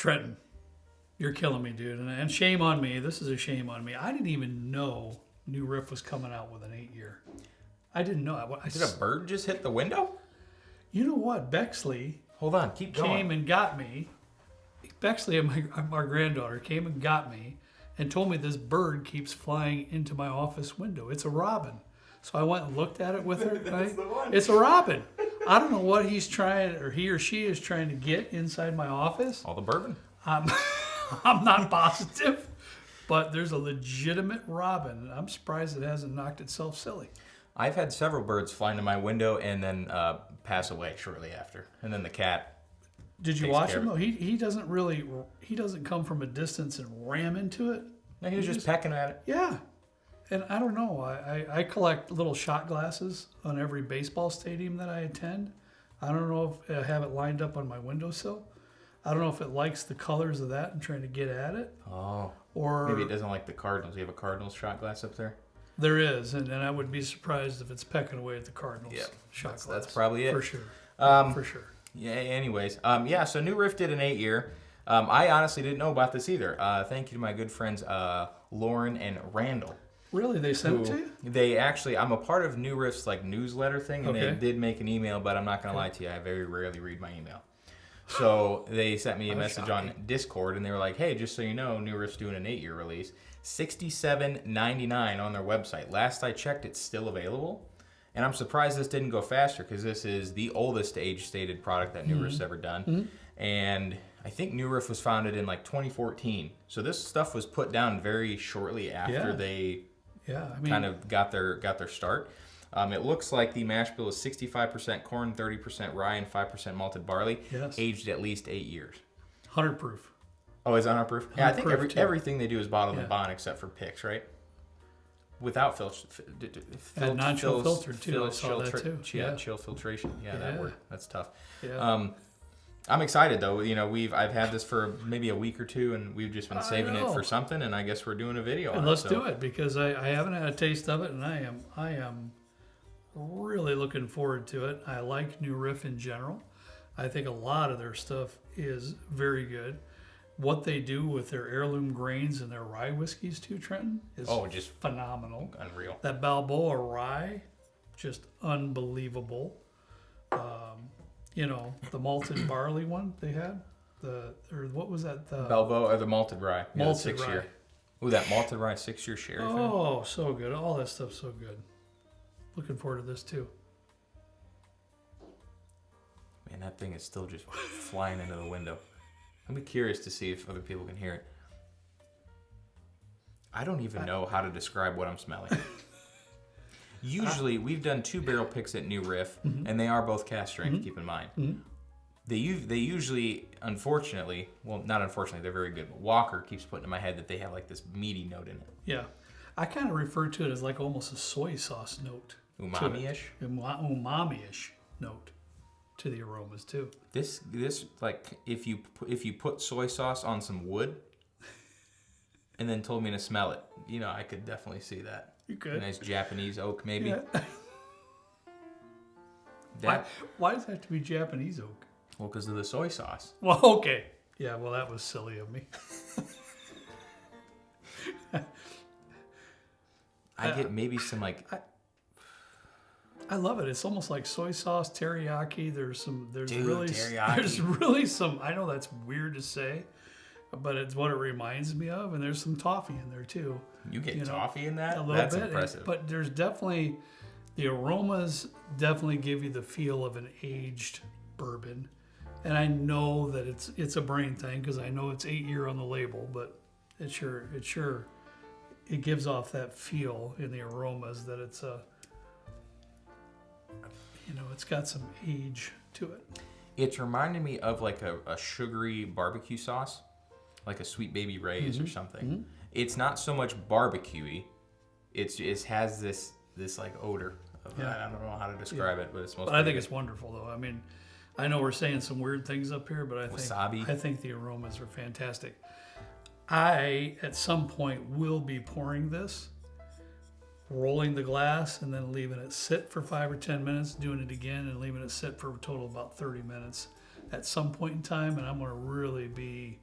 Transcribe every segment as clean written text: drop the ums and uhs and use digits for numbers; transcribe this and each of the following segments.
Trenton, you're killing me, dude. And shame on me. This is a shame on me. I didn't even know New Riff was coming out with an 8-year. I didn't know. Did a bird just hit the window? You know what? Bexley Hold on, keep going. came and got me. Bexley, our granddaughter, came and got me and told me this bird keeps flying into my office window. It's a robin. So I went and looked at it with her. That's the one. It's a robin. I don't know what he's trying, or he or she is trying to get inside my office. All the bourbon. I'm not positive, but there's a legitimate robin. I'm surprised it hasn't knocked itself silly. I've had several birds fly into my window and then pass away shortly after. And then the cat. Did you watch him though? He doesn't come from a distance and ram into it. No, he was just pecking at it. Yeah. And I don't know. I collect little shot glasses on every baseball stadium that I attend. I don't know if I have it lined up on my windowsill. I don't know if it likes the colors of that and trying to get at it. Oh. Or maybe it doesn't like the Cardinals. You have a Cardinals shot glass up there? There is, and I would be surprised if it's pecking away at the Cardinals shot glass. That's probably it. For sure. For sure. Yeah, anyways. So New Riff did an 8-year. I honestly didn't know about this either. Thank you to my good friends Lauren and Randall. Really? They sent it to you? They actually, I'm a part of New Riff's newsletter thing, and they did make an email, but I'm not going to lie to you, I very rarely read my email. So they sent me a message on Discord, and they were like, hey, just so you know, New Riff's doing an 8-year release. $67.99 on their website. Last I checked, it's still available. And I'm surprised this didn't go faster, because this is the oldest age-stated product that New Riff's ever done. Mm-hmm. And I think New Riff was founded in 2014. So this stuff was put down very shortly after they kind of got their start. It looks like the mash bill is 65% corn, 30% rye, and 5% malted barley, aged at least 8 years. 100 proof. Oh, is it 100 proof? Yeah, I think everything they do is bottled in bond except for picks, right? Without non-chill filter too. I saw that too. Chill filtration. Yeah, that word. That's tough. Yeah. I'm excited though. I've had this for maybe a week or two, and we've just been saving it for something. And I guess we're doing a video. And let's do it, because I haven't had a taste of it, and I am really looking forward to it. I like New Riff in general. I think a lot of their stuff is very good. What they do with their heirloom grains and their rye whiskeys too, Trenton, is just phenomenal. Unreal. That Balboa rye, just unbelievable. The malted barley one they had, what was that? The Balboa, or the malted rye. Malted 6 rye. year. Ooh, that malted rye 6-year sherry. Oh, so good. All that stuff's so good. Looking forward to this too. Man, that thing is still just flying into the window. I'd be curious to see if other people can hear it. I don't even know how to describe what I'm smelling. Usually, we've done 2 barrel picks at New Riff, and they are both cast strength, keep in mind. Mm-hmm. They usually, unfortunately, well, not unfortunately, they're very good, but Walker keeps putting in my head that they have this meaty note in it. Yeah. I kind of refer to it as almost a soy sauce note. Umami-ish? Umami-ish note to the aromas, too. This if you put soy sauce on some wood and then told me to smell it, I could definitely see that. You could. A nice Japanese oak, maybe. Yeah. Why does it have to be Japanese oak? Well, because of the soy sauce. Well, okay. Yeah, well, that was silly of me. I get maybe some I love it. It's almost like soy sauce, teriyaki. There's teriyaki. really some. I know that's weird to say, but it's what it reminds me of. And there's some toffee in there too. You get toffee in that? A little That's bit. impressive. But there's definitely the aromas definitely give you the feel of an aged bourbon. And I know that it's a brain thing, because I know it's 8-year on the label, but it gives off that feel in the aromas that it's it's got some age to it. It's reminding me of a sugary barbecue sauce, like a Sweet Baby Ray's or something. Mm-hmm. It's not so much barbecue-y. It has this odor. I don't know how to describe it, but it's mostly. But I think it's wonderful, though. I mean, I know we're saying some weird things up here, but I think the aromas are fantastic. I, at some point, will be pouring this, rolling the glass, and then leaving it sit for 5 or 10 minutes, doing it again, and leaving it sit for a total of about 30 minutes at some point in time, and I'm going to really be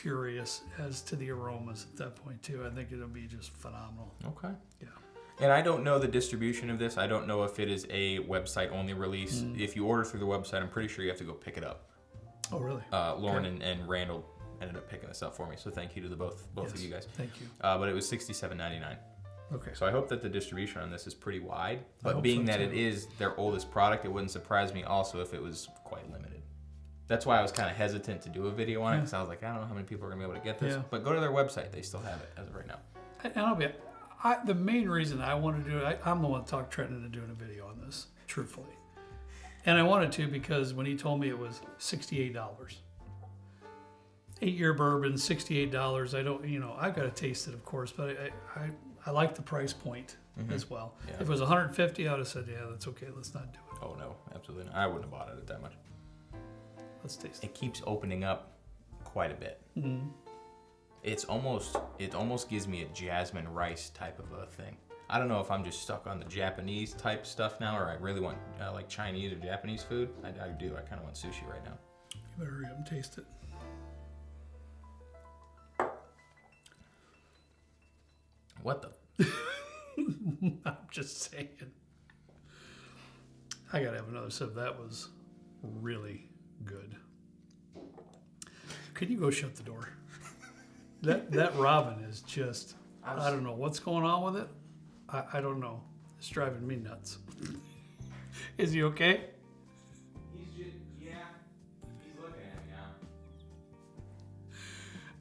curious as to the aromas at that point too. I think it'll be just phenomenal. Okay. Yeah. And I don't know the distribution of this. I don't know if it is a website-only release. If you order through the website, I'm pretty sure you have to go pick it up. Oh, really? Lauren and Randall ended up picking this up for me, so thank you to the both of you guys. Thank you. But it was $67.99. Okay. So I hope that the distribution on this is pretty wide. But hope being so, that too. it is their oldest product, it wouldn't surprise me also if it was quite limited. That's why I was kind of hesitant to do a video on it, because I was like, I don't know how many people are going to be able to get this. Yeah. But go to their website. They still have it as of right now. And I'll be. The main reason I wanted to do it, I'm the one that talked Trenton into doing a video on this, truthfully. And I wanted to because when he told me it was $68. 8-year bourbon, $68. I don't, I've got to taste it, of course, but I like the price point as well. Yeah. If it was $150, I would have said, yeah, that's okay. Let's not do it. Oh, no, absolutely not. I wouldn't have bought it at that much. Let's taste it. It keeps opening up quite a bit. Mm-hmm. It almost gives me a jasmine rice type of a thing. I don't know if I'm just stuck on the Japanese type stuff now, or I really want like Chinese or Japanese food. I do. I kind of want sushi right now. You better hurry up and taste it. What the? I'm just saying. I gotta have another sip. That was really good. Can you go shut the door? That Robin is just, I don't know what's going on with it. I don't know. It's driving me nuts. Is he okay? He's looking at me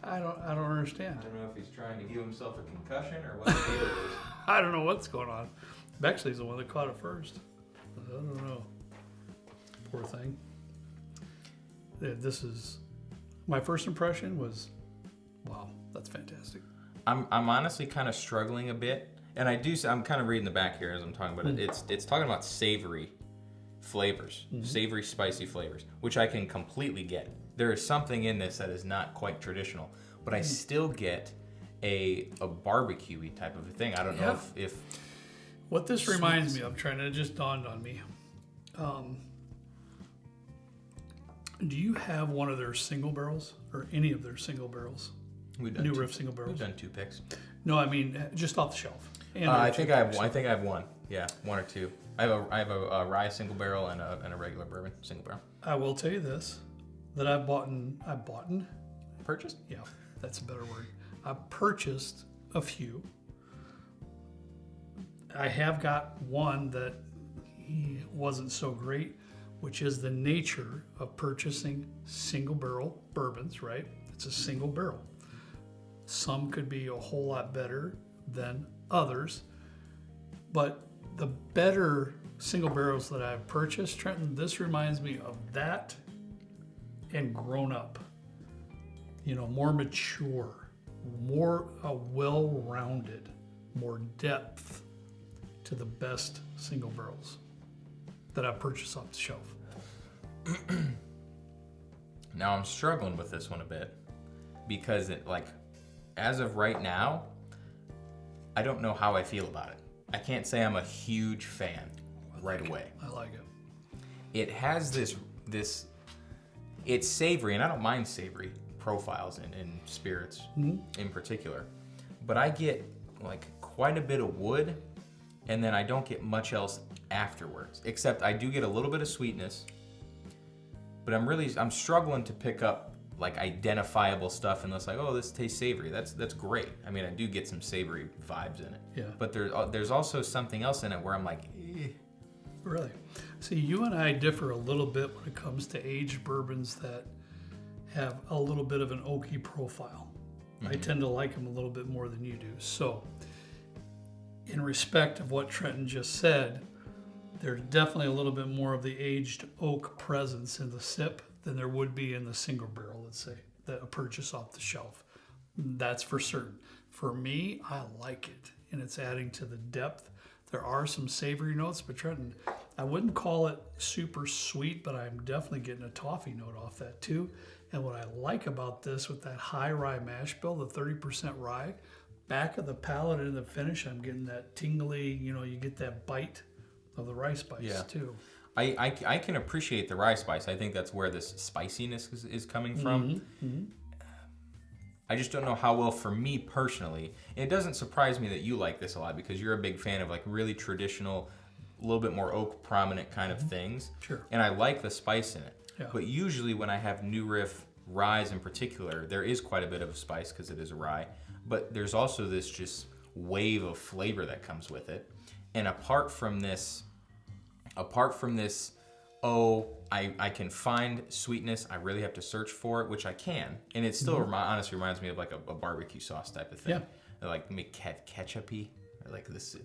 now. I don't understand. I don't know if he's trying to give himself a concussion or what the deal is. I don't know what's going on. Bexley's the one that caught it first. I don't know. Poor thing. Yeah, this is my first impression was, wow, that's fantastic. I'm honestly kind of struggling a bit, and I'm kind of reading the back here as I'm talking about it. It's talking about savory flavors, savory spicy flavors, which I can completely get. There is something in this that is not quite traditional, but I still get a barbecue-y type of a thing. I don't know if what this reminds me of, Trent, it just dawned on me. Do you have one of their single barrels or any of their single barrels? we've done New Riff single barrels. We've done 2 picks. No, I mean just off the shelf. And I think I have one. Yeah, 1 or 2. I have a rye single barrel and a regular bourbon single barrel. I will tell you this, that I've bought. Purchased? Yeah, that's a better word. I purchased a few. I have got one that wasn't so great, which is the nature of purchasing single barrel bourbons, right? It's a single barrel. Some could be a whole lot better than others, but the better single barrels that I've purchased, Trenton, this reminds me of that and grown up. More mature, more well-rounded, more depth to the best single barrels that I purchased off the shelf. Now I'm struggling with this one a bit because as of right now, I don't know how I feel about it. I can't say I'm a huge fan right away. I like it. It has this it's savory, and I don't mind savory profiles in spirits in particular, but I get quite a bit of wood, and then I don't get much else afterwards, except I do get a little bit of sweetness, but I'm struggling to pick up identifiable stuff unless this tastes savory. That's great. I mean, I do get some savory vibes in it. Yeah. But there's also something else in it where I'm like, eh. Really? See, you and I differ a little bit when it comes to aged bourbons that have a little bit of an oaky profile. I tend to like them a little bit more than you do. So, in respect of what Trenton just said, there's definitely a little bit more of the aged oak presence in the sip than there would be in the single barrel, let's say, that a purchase off the shelf. That's for certain. For me, I like it, and it's adding to the depth. There are some savory notes, but Trenton, I wouldn't call it super sweet, but I'm definitely getting a toffee note off that too. And what I like about this with that high rye mash bill, the 30% rye, back of the palate and the finish, I'm getting that tingly, you get that bite of the rye spice too. I can appreciate the rye spice. I think that's where this spiciness is coming from. I just don't know how well for me personally. And it doesn't surprise me that you like this a lot because you're a big fan of like really traditional, a little bit more oak prominent kind of things. Sure. And I like the spice in it. Yeah. But usually when I have New Riff ryes in particular, there is quite a bit of a spice because it is a rye. But there's also this just wave of flavor that comes with it. And apart from this, I can find sweetness. I really have to search for it, which I can. And it still honestly reminds me of like a barbecue sauce type of thing. Yeah. Like make ketchup-y. Or like this.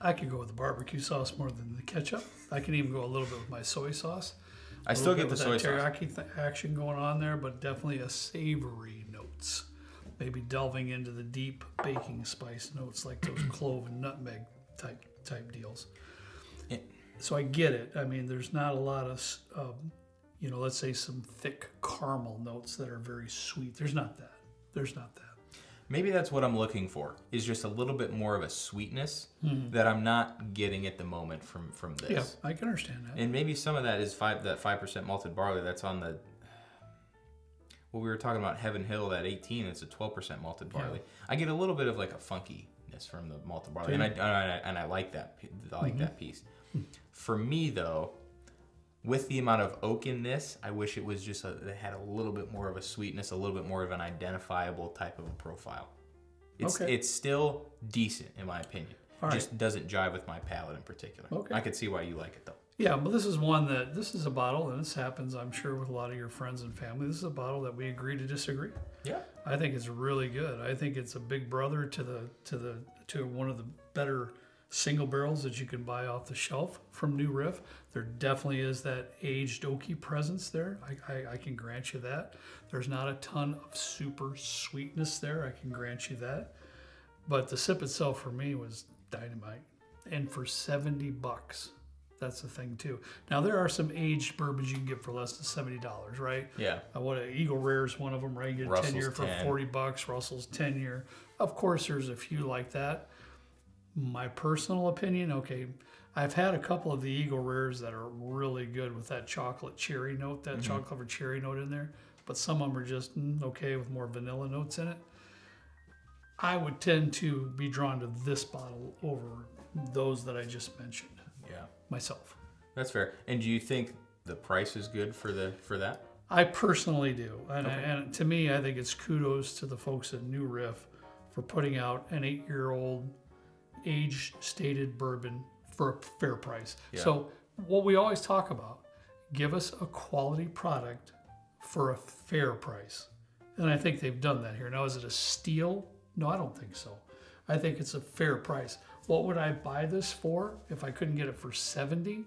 I could go with the barbecue sauce more than the ketchup. I can even go a little bit with my soy sauce. I still get the soy sauce. Teriyaki action going on there, but definitely a savory notes. Maybe delving into the deep baking spice notes like those clove and nutmeg type deals. So I get it. I mean, there's not a lot of, let's say some thick caramel notes that are very sweet. There's not that. Maybe that's what I'm looking for, is just a little bit more of a sweetness that I'm not getting at the moment from this. Yeah, I can understand that. And maybe some of that is 5% malted barley that's on the, what we were talking about, Heaven Hill, that 18, it's a 12% malted barley. Yeah. I get a little bit of like a funkiness from the malted barley, and I like that. I like that piece. For me, though, with the amount of oak in this, I wish it was just it had a little bit more of a sweetness, a little bit more of an identifiable type of a profile. It's still decent, in my opinion. Just doesn't jive with my palate in particular. Okay. I could see why you like it, though. Yeah, but this is a bottle, and this happens, I'm sure, with a lot of your friends and family. This is a bottle that we agree to disagree. Yeah. I think it's really good. I think it's a big brother to one of the better single barrels that you can buy off the shelf from New Riff. There definitely is that aged oaky presence there. I can grant you that. There's not a ton of super sweetness there. I can grant you that. But the sip itself for me was dynamite. And for $70, that's the thing too. Now there are some aged bourbons you can get for less than $70, right? Yeah. Eagle Rare is one of them, right? You get a Russell's 10-year for $40. Russell's 10-year. Of course, there's a few like that. My personal opinion, okay, I've had a couple of the Eagle Rares that are really good with that chocolate cherry note, that chocolate covered cherry note in there, but some of them are just okay with more vanilla notes in it. I would tend to be drawn to this bottle over those that I just mentioned. Yeah, myself. That's fair. And do you think the price is good for that? I personally do, and to me, I think it's kudos to the folks at New Riff for putting out an 8-year-old age-stated bourbon for a fair price. Yeah. So what we always talk about, give us a quality product for a fair price. And I think they've done that here. Now, is it a steal? No, I don't think so. I think it's a fair price. What would I buy this for if I couldn't get it for $70?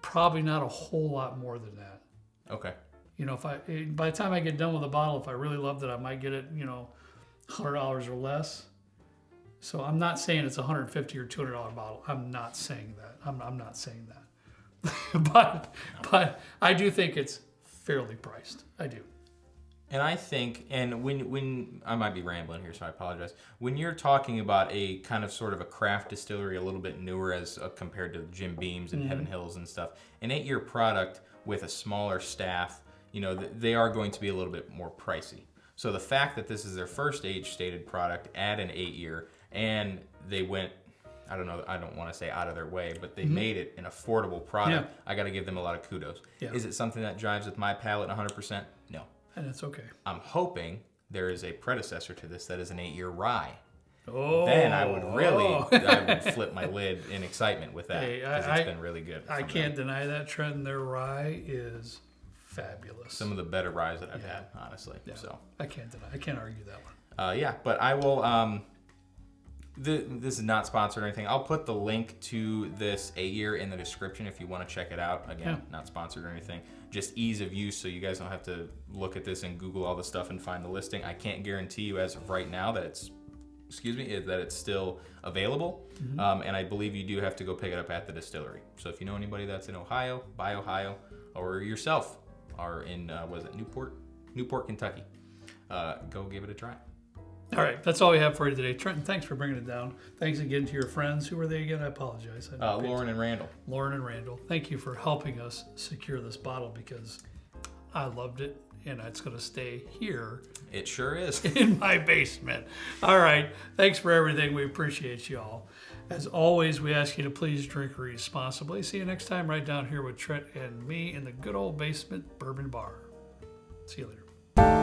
Probably not a whole lot more than that. Okay. By the time I get done with the bottle, if I really loved it, I might get it, $100 or less. So I'm not saying it's a $150 or $200 bottle. I'm not saying that. I'm not saying that. but I do think it's fairly priced. I do. And I think, and when I might be rambling here, so I apologize. When you're talking about a kind of sort of a craft distillery, a little bit newer as compared to Jim Beam's and Heaven Hills and stuff, an 8-year product with a smaller staff, they are going to be a little bit more pricey. So the fact that this is their first age-stated product at an 8-year, and they went, I don't know, I don't want to say out of their way, but they made it an affordable product. Yeah. I got to give them a lot of kudos. Yeah. Is it something that jives with my palate 100%? No. And it's okay. I'm hoping there is a predecessor to this that is an 8-year rye. Oh. Then I would flip my lid in excitement with that, because it's been really good. I can't deny that trend. Their rye is fabulous. Some of the better ryes that I've had, honestly. Yeah. So I can't deny. I can't argue that one. But I will. This is not sponsored or anything. I'll put the link to this 8-year in the description if you want to check it out. Again, not sponsored or anything. Just ease of use, so you guys don't have to look at this and Google all the stuff and find the listing. I can't guarantee you as of right now that it's still available. And I believe you do have to go pick it up at the distillery. So if you know anybody that's in Ohio, by Ohio, or yourself are in Newport, Kentucky, go give it a try. All right, that's all we have for you today. Trenton, thanks for bringing it down. Thanks again to your friends. Who were they again? I apologize. Lauren and Randall. Lauren and Randall. Thank you for helping us secure this bottle, because I loved it. and it's going to stay here. It sure is. In my basement. All right. Thanks for everything. We appreciate you all. As always, we ask you to please drink responsibly. See you next time right down here with Trent and me in the good old basement bourbon bar. See you later.